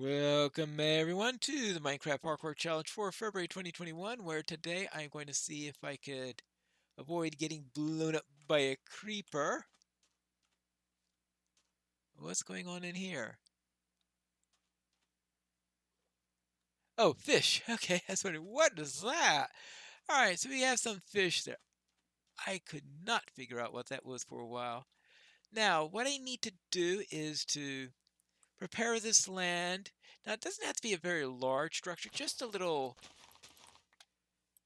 Welcome everyone to the Minecraft Parkour Challenge for February 2021, where today I'm going to see if I could avoid getting blown up by a creeper. What's going on in here? Oh, fish. Okay, that's what is that? Alright, so we have some fish there. I could not figure out what that was for a while. Now, what I need to do is to prepare this land. Now, it doesn't have to be a very large structure, just a little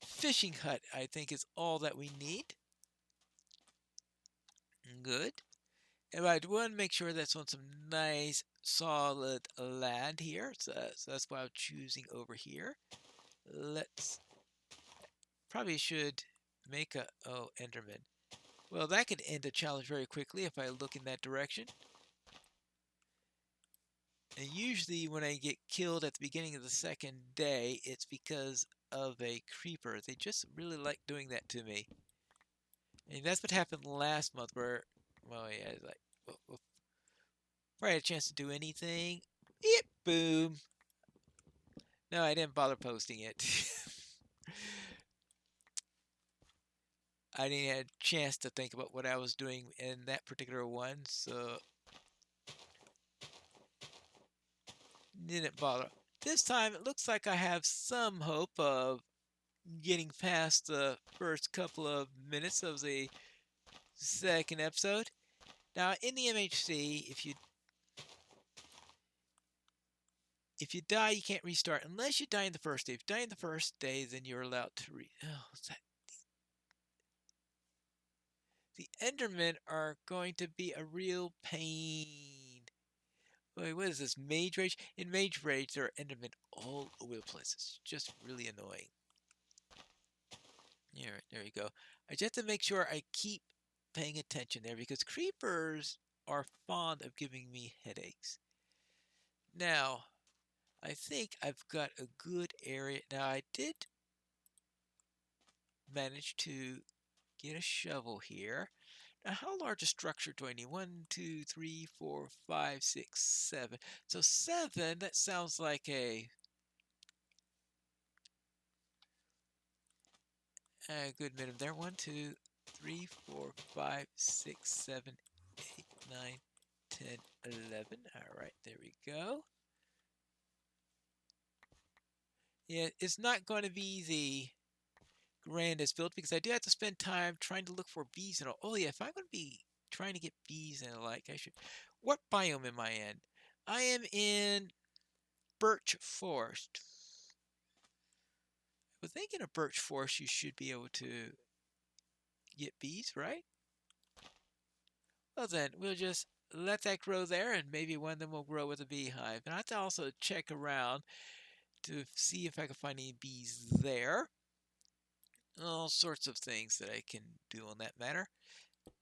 fishing hut, I think, is all that we need. Good. And I want to make sure that's on some nice solid land here. So that's why I'm choosing over here. Let's probably should make a Enderman. Well, that could end the challenge very quickly if I look in that direction. And usually when I get killed at the beginning of the second day, it's because of a creeper. They just really like doing that to me. And that's what happened last month where, well, yeah, it's like, before I had a chance to do anything, yep, boom. No, I didn't bother posting it. I didn't have a chance to think about what I was doing in that particular one, so didn't bother. This time it looks like I have some hope of getting past the first couple of minutes of the second episode. Now in the MHC, if you die, you can't restart unless you die in the first day. If you die in the first day, then you're allowed to the Endermen are going to be a real pain. Wait, what is this? Mage Rage? In Mage Rage, there are Endermen all over the place. It's just really annoying. Yeah, there you go. I just have to make sure I keep paying attention there because creepers are fond of giving me headaches. Now, I think I've got a good area. Now, I did manage to get a shovel here. Now, how large a structure do I need? 1, 2, 3, 4, 5, 6, 7. So 7, that sounds like a good minimum there. 1, 2, 3, 4, 5, 6, 7, 8, 9, 10, 11. All right, there we go. Yeah, it's not going to be the grandest build because I do have to spend time trying to look for bees and all. Oh yeah, if I'm going to be trying to get bees and the like, I should. What biome am I in? I am in birch forest. But thinking of birch forest, you should be able to get bees, right? Well then, we'll just let that grow there, and maybe one of them will grow with a beehive. And I have to also check around to see if I can find any bees there. All sorts of things that I can do on that matter.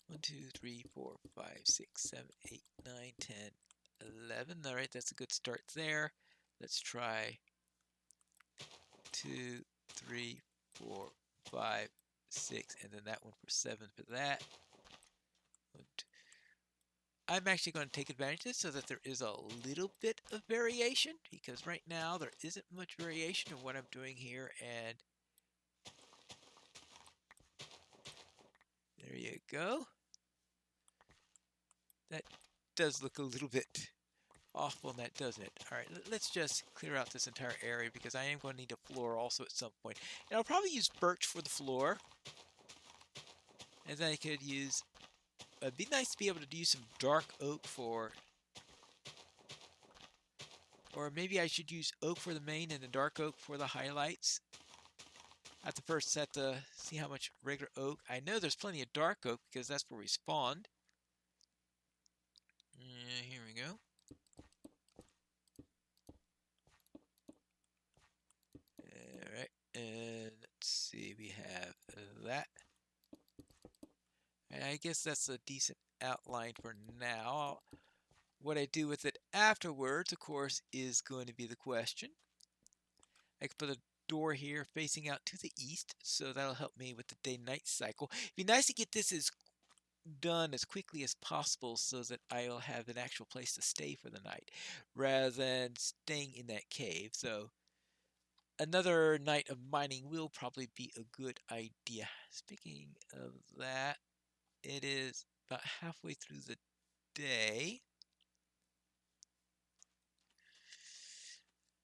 1, 2, 3, 4, 5, 6, 7, 8, 9, 10, 11. All right, that's a good start there. Let's try 2, 3, 4, 5, 6, and then that one for 7 for that. I'm actually going to take advantage of this so that there is a little bit of variation because right now there isn't much variation in what I'm doing here, and there you go. That does look a little bit off on that, doesn't it? All right, let's just clear out this entire area because I am going to need a floor also at some point. And I'll probably use birch for the floor, and then I could use. It'd be nice to be able to use some dark oak for, or maybe I should use oak for the main and the dark oak for the highlights. I have to first set to see how much regular oak. I know there's plenty of dark oak because that's where we spawned. Here we go. Alright, and let's see, we have that. And I guess that's a decent outline for now. What I do with it afterwards, of course, is going to be the question. I could put a door here facing out to the east, so that'll help me with the day-night cycle. It'd be nice to get this as done as quickly as possible so that I'll have an actual place to stay for the night rather than staying in that cave. So another night of mining will probably be a good idea. Speaking of that, it is about halfway through the day.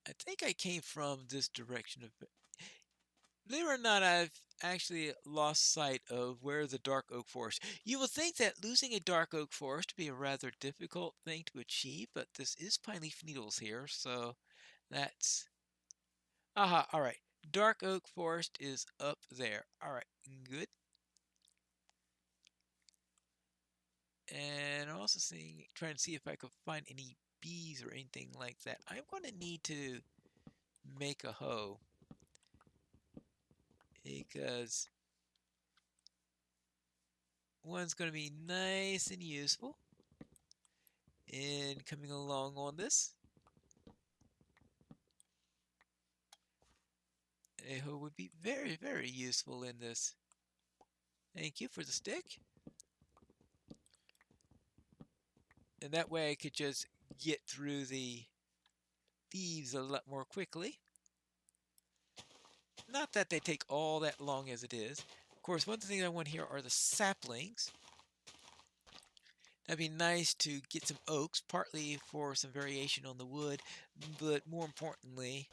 I think I came from this direction of. Believe it or not, I've actually lost sight of where the dark oak forest. You would think that losing a dark oak forest would be a rather difficult thing to achieve, but this is pine leaf needles here, so that's. Aha, alright. Dark oak forest is up there. Alright, good. And I'm also trying to see if I could find any bees or anything like that. I'm going to need to make a hoe because one's going to be nice and useful in coming along on this. A hoe would be very, very useful in this. Thank you for the stick. And that way I could just get through the leaves a lot more quickly. Not that they take all that long as it is. Of course, one thing I want here are the saplings. That'd be nice to get some oaks, partly for some variation on the wood, but more importantly,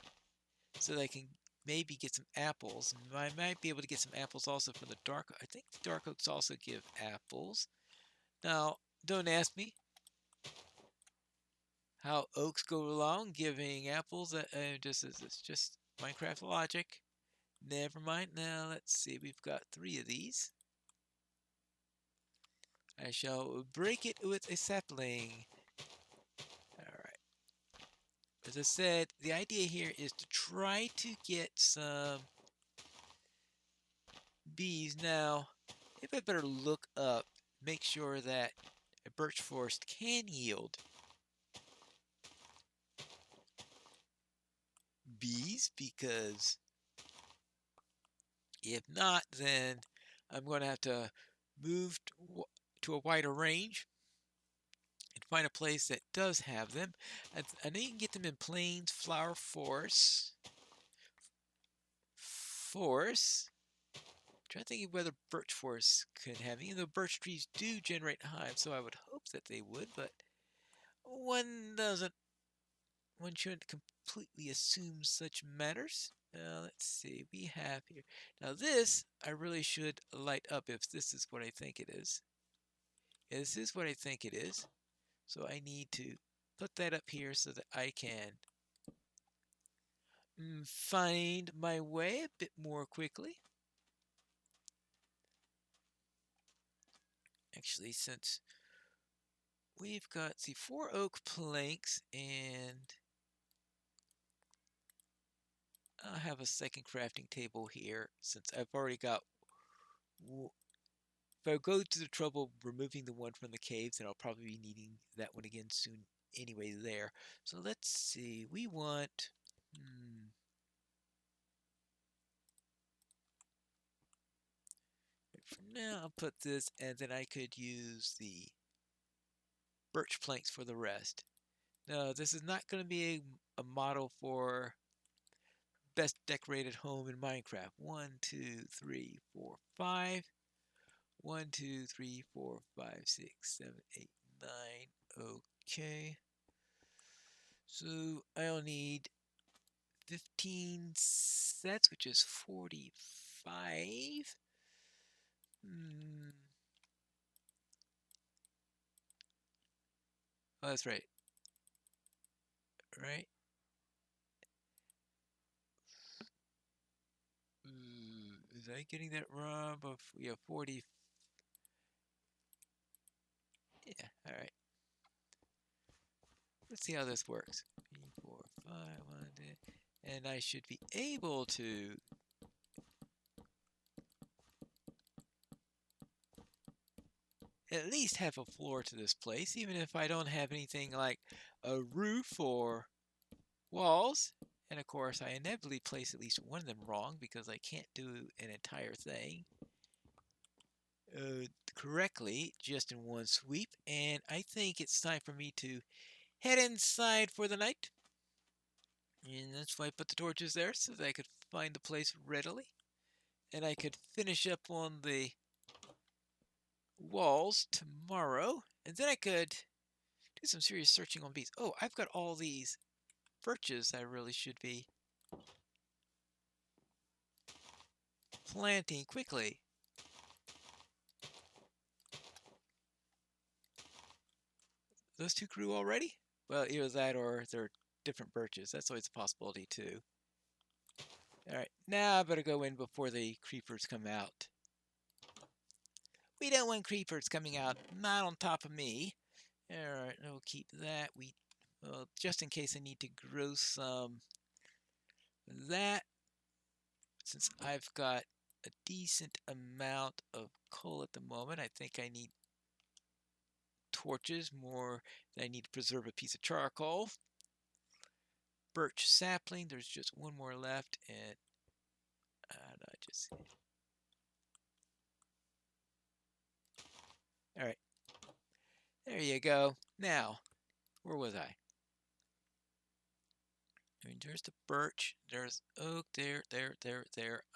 so that I can maybe get some apples. I might be able to get some apples also from the dark. I think the dark oaks also give apples. Now, don't ask me how oaks go along giving apples. It's just Minecraft logic. Never mind. Now let's see. We've got 3 of these. I shall break it with a sapling. Alright. As I said, the idea here is to try to get some bees. Now, if I better look up, make sure that a birch forest can yield bees, because if not, then I'm going to have to move to a wider range and find a place that does have them. I know you can get them in plains, flower forests. I'm trying to think of whether birch forests could have, even though birch trees do generate hives, so I would hope that they would, but one doesn't, one shouldn't completely assume such matters. Let's see, we have here. Now this, I really should light up if this is what I think it is. Yeah, this is what I think it is. So I need to put that up here so that I can find my way a bit more quickly. Actually, since we've got the 4 oak planks, and I'll have a second crafting table here since I've already got. If I go to the trouble of removing the one from the caves, then I'll probably be needing that one again soon anyway there. So let's see. We want. For now, I'll put this, and then I could use the birch planks for the rest. No, this is not going to be a model for best decorated home in Minecraft. 1, 2, 3, 4, 5. 1, 2, 3, 4, 5, 6, 7, 8, 9. Okay. So I'll need 15 sets, which is 45. Oh, that's right. Right? Is I getting that wrong? But yeah, 40. Yeah, alright. Let's see how this works. 3, 4, 5, 1, 2. And I should be able to at least have a floor to this place, even if I don't have anything like a roof or walls. And of course, I inevitably place at least one of them wrong because I can't do an entire thing. correctly just in one sweep, and I think it's time for me to head inside for the night. And that's why I put the torches there, so that I could find the place readily. And I could finish up on the walls tomorrow, and then I could do some serious searching on bees. Oh, I've got all these birches I really should be planting quickly. Those two grew already? Well, either that or they're different birches. That's always a possibility too. Alright, now I better go in before the creepers come out. We don't want creepers coming out, not on top of me. Alright, we'll keep that. Well, just in case I need to grow some of that, since I've got a decent amount of coal at the moment, I think I need torches more than I need to preserve a piece of charcoal. Birch sapling, there's just one more left, and I just... Alright, there you go. Now, where was I? I mean, there's the birch, there's oak, there.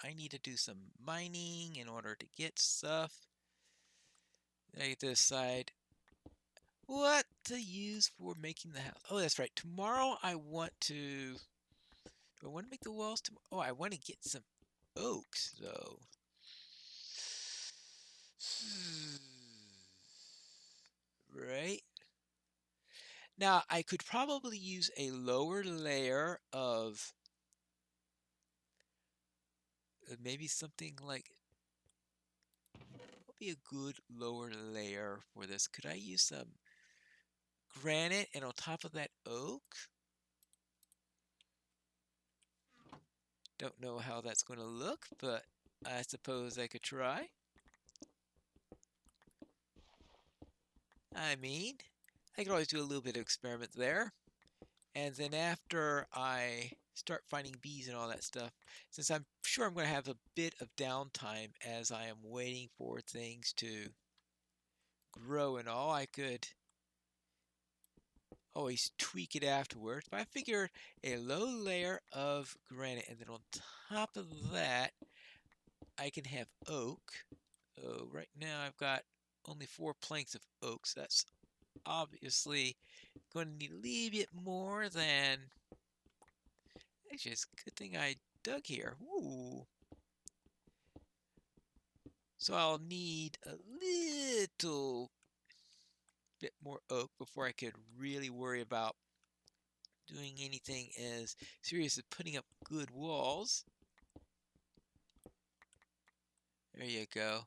I need to do some mining in order to get stuff. Then I get to decide what to use for making the house. Oh, that's right. Tomorrow I want to... Do I want to make the walls tomorrow? Oh, I want to get some oaks, though. Right? Now, I could probably use a lower layer of maybe something like... What would be a good lower layer for this? Could I use some granite and on top of that oak? Don't know how that's going to look, but I suppose I could try. I mean, I could always do a little bit of experiment there. And then after I start finding bees and all that stuff, since I'm sure I'm going to have a bit of downtime as I am waiting for things to grow and all, I could always tweak it afterwards. But I figured a low layer of granite, and then on top of that, I can have oak. So right now I've got only 4 planks of oak, so that's obviously going to need a little bit more than... Actually, it's a good thing I dug here. Ooh. So I'll need a little bit more oak before I could really worry about doing anything as serious as putting up good walls. There you go.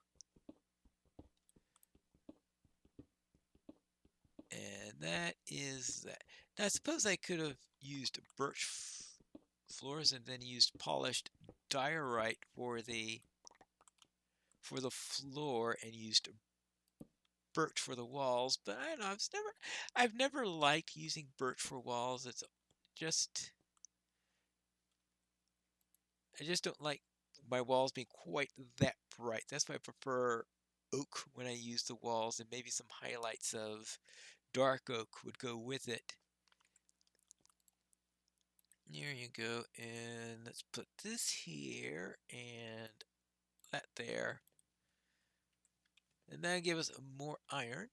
And that is that. Now I suppose I could have used birch floors and then used polished diorite for the floor and used birch for the walls, but I don't know, I've never liked using birch for walls. It's just I just don't like my walls being quite that bright. That's why I prefer oak when I use the walls, and maybe some highlights of dark oak would go with it. There you go, and let's put this here and that there. And that'll give us more iron,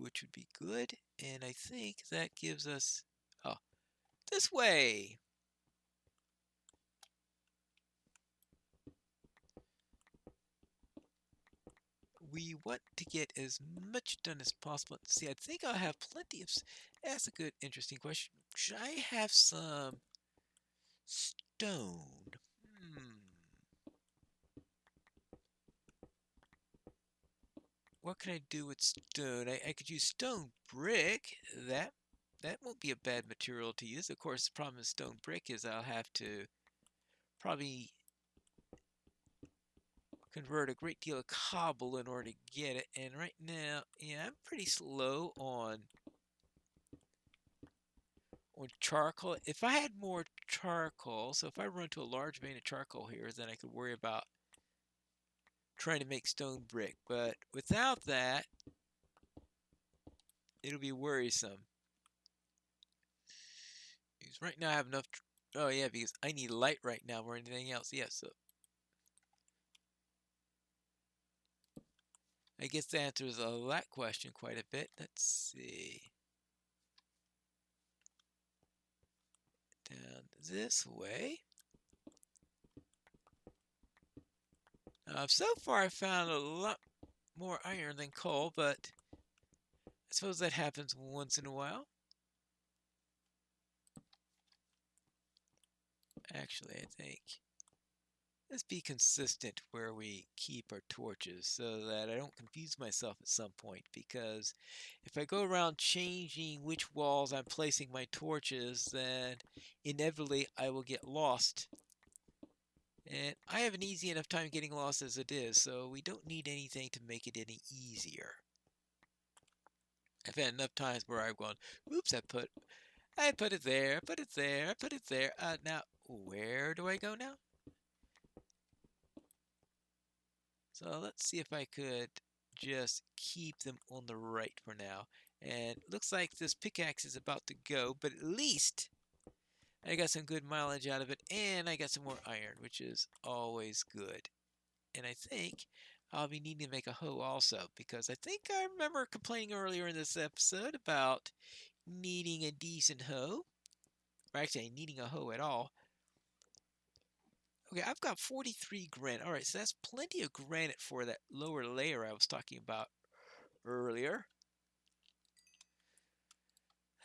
which would be good. And I think that gives us, oh, this way. We want to get as much done as possible. See, I think I'll have plenty of... That's a good, interesting question. Should I have some stone? What can I do with stone? I could use stone brick. That won't be a bad material to use. Of course, the problem with stone brick is I'll have to probably convert a great deal of cobble in order to get it. And right now, yeah, I'm pretty slow on charcoal. If I had more charcoal, so if I run to a large vein of charcoal here, then I could worry about trying to make stone brick. But without that, it'll be worrisome. Because right now I have enough. Oh yeah, because I need light right now more than anything else. Yes, so I guess that answers that question quite a bit. Let's see. Down this way. So far I found a lot more iron than coal, but I suppose that happens once in a while. Actually, I think let's be consistent where we keep our torches so that I don't confuse myself at some point, because if I go around changing which walls I'm placing my torches, then inevitably I will get lost. And I have an easy enough time getting lost as it is, so we don't need anything to make it any easier. I've had enough times where I've gone, oops, I put it there, put it there, put it there. Now, where do I go now? So let's see if I could just keep them on the right for now. And looks like this pickaxe is about to go, but at least I got some good mileage out of it, and I got some more iron, which is always good. And I think I'll be needing to make a hoe also, because I think I remember complaining earlier in this episode about needing a decent hoe, or actually needing a hoe at all. Okay, I've got 43 granite. All right, so that's plenty of granite for that lower layer I was talking about earlier.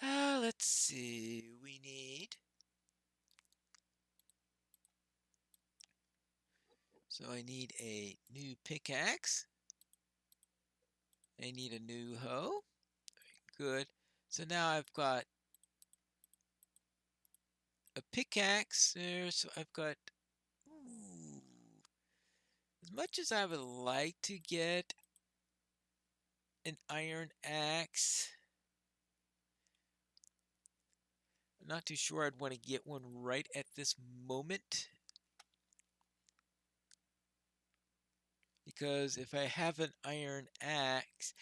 Let's see. We need. So I need a new pickaxe. I need a new hoe. Good. So now I've got a pickaxe there. So I've got. Ooh, as much as I would like to get an iron axe, I'm not too sure I'd want to get one right at this moment. Because if I have an iron axe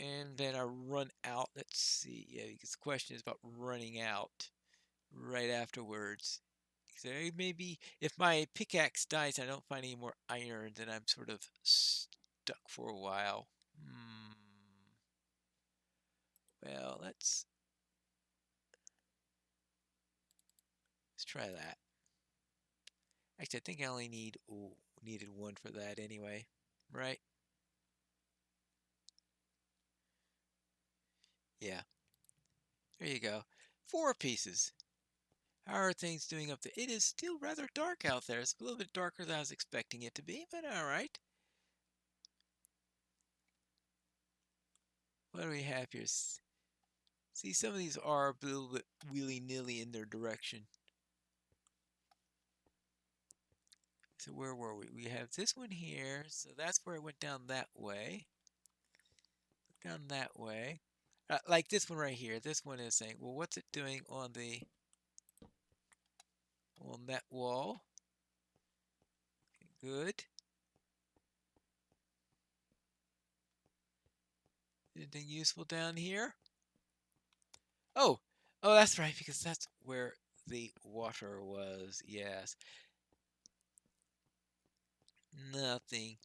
and then I run out, let's see, yeah, because the question is about running out right afterwards. So maybe if my pickaxe dies and I don't find any more iron, then I'm sort of stuck for a while. Well, let's try that. Actually, I think I only needed one for that anyway, right? Yeah, there you go. 4 pieces. How are things doing up there? It is still rather dark out there. It's a little bit darker than I was expecting it to be, but all right. What do we have here? See, some of these are a little bit willy-nilly in their direction. So where were we? We have this one here. So that's where it went down that way. Down that way. Like this one right here. This one is saying, well, what's it doing on that wall? Good. Anything useful down here? Oh, that's right, because that's where the water was. Yes. Nothing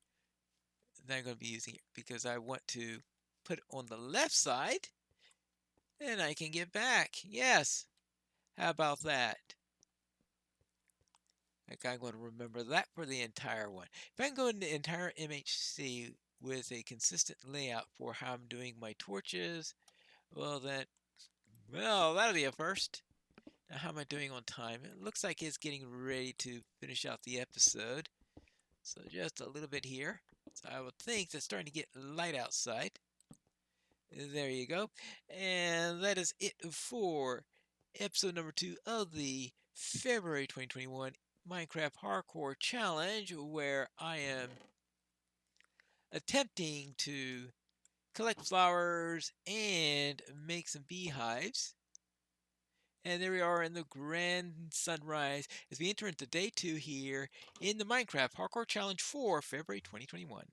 that I'm going to be using it because I want to put it on the left side and I can get back. Yes. How about that? Like I'm going to remember that for the entire one. If I can go into the entire MHC with a consistent layout for how I'm doing my torches, well then, well, that'll be a first. Now, how am I doing on time? It looks like it's getting ready to finish out the episode. So just a little bit here. So I would think it's starting to get light outside. There you go. And that is it for episode number 2 of the February 2021 Minecraft Hardcore Challenge, where I am attempting to collect flowers and make some beehives. And there we are in the grand sunrise as we enter into day 2 here in the Minecraft Parkour Challenge for February 2021.